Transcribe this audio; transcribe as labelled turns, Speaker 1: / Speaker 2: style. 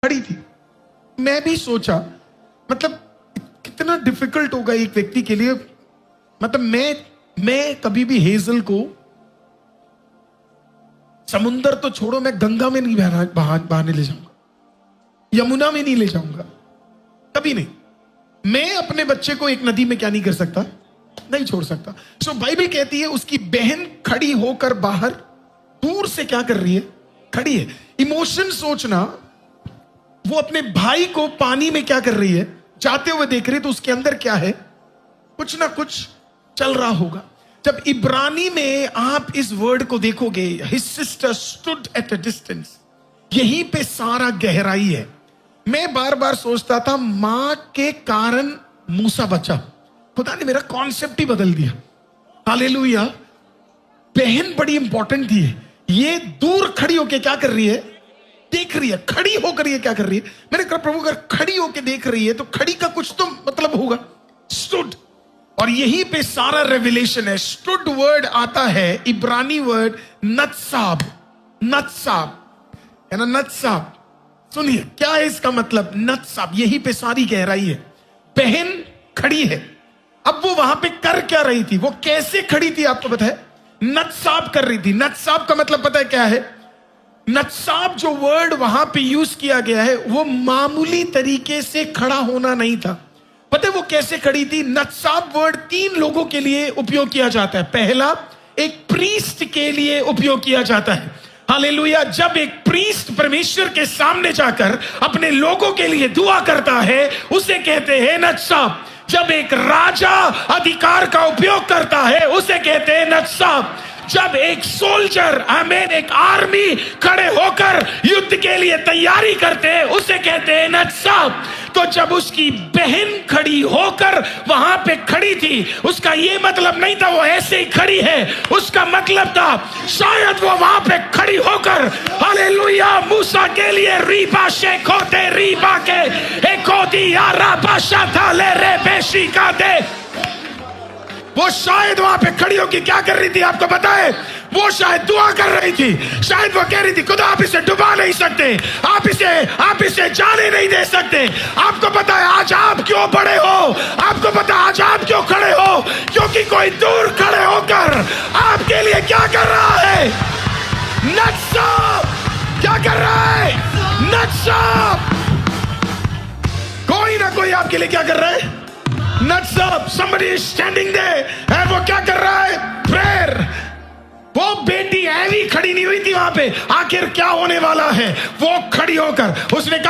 Speaker 1: खड़ी थी। मैं भी सोचा मतलब कितना डिफिकल्ट होगा एक व्यक्ति के लिए। मतलब मैं कभी भी हेजल को समुंदर तो छोड़ो, मैं गंगा में नहीं बहाने ले जाऊंगा, यमुना में नहीं ले जाऊंगा, कभी नहीं। मैं अपने बच्चे को एक नदी में क्या नहीं कर सकता, नहीं छोड़ सकता। सो बाइबल कहती है उसकी बहन खड़ी होकर बाहर दूर से क्या कर रही है, खड़ी है। इमोशन सोचना, वो अपने भाई को पानी में क्या कर रही है, जाते हुए देख रही है, तो उसके अंदर क्या है, कुछ ना कुछ चल रहा होगा। जब इब्रानी में आप इस वर्ड को देखोगे, his sister stood at a distance, यहीं पे सारा गहराई है। मैं बार बार सोचता था मां के कारण मूसा बचा, खुदा ने मेरा कॉन्सेप्ट ही बदल दिया। हालेलुया। बहन बड़ी इंपॉर्टेंट थी। ये दूर खड़ी होके क्या कर रही है, देख रही है। खड़ी होकर ये क्या कर रही है, मैंने कहा प्रभु अगर खड़ी होके देख रही है तो खड़ी का कुछ तो मतलब होगा। स्टूड, और यहीं पे सारा रेवलेशन है। स्टूड वर्ड आता है इब्रानी वर्ड नत्साब, नत्साब है ना, नत्साब। सुनिए क्या है इसका मतलब, नत्साब, यहीं पे सारी गहराई है। बहन खड़ी है, अब वो वहां पे कर क्या रही थी, वो कैसे खड़ी थी आपको पता है, नत्साब कर रही थी। नत्साब का मतलब पता है क्या है, नत्साब जो वर्ड वहां पे यूज किया गया है वो मामूली तरीके से खड़ा होना नहीं था। पता है वो कैसे खड़ी थी। नत्साब वर्ड 3 लोगों के लिए उपयोग किया जाता है। पहला, एक प्रीस्ट के लिए उपयोग किया जाता है। हालेलुया। जब एक प्रीस्ट परमेश्वर के सामने जाकर अपने लोगों के लिए दुआ करता है उसे कहते हैं नत्साब। जब एक राजा अधिकार का उपयोग करता है उसे कहते हैं नत्साब। जब एक सोल्जर, आमीन, एक आर्मी खड़े होकर युद्ध के लिए तैयारी करते हैं उसे कहते हैं नत्साब। तो जब उसकी बहन खड़ी होकर वहां पे खड़ी थी, उसका ये मतलब नहीं था वो ऐसे ही खड़ी है, उसका मतलब था शायद वो वहां पे खड़ी होकर हालेलुया मूसा के लिए रीबा शेखोते रीबा के एकोदी यारा बाशा थाले रे बेशी का दे, वो शायद वहां पे खड़ी होकर क्या कर रही थी आपको पता है, वो शायद दुआ कर रही थी। शायद वो कह रही थी खुदा आप इसे डुबा नहीं सकते, आप इसे जाने नहीं दे सकते। आपको पता है आज आप क्यों बड़े हो, आपको पता है आज आप क्यों खड़े हो, क्योंकि कोई दूर खड़े होकर आपके लिए क्या कर रहा है, नत्साब। क्या कर रहा है, नत्साब। कोई ना कोई आपके लिए क्या कर रहा है, नत्साब। somebody is standing there, और वो क्या कर रहा है, प्रेयर। वो बेटी एवी खड़ी नहीं हुई थी वहां पे, आखिर क्या होने वाला है, वो खड़ी होकर उसने कहा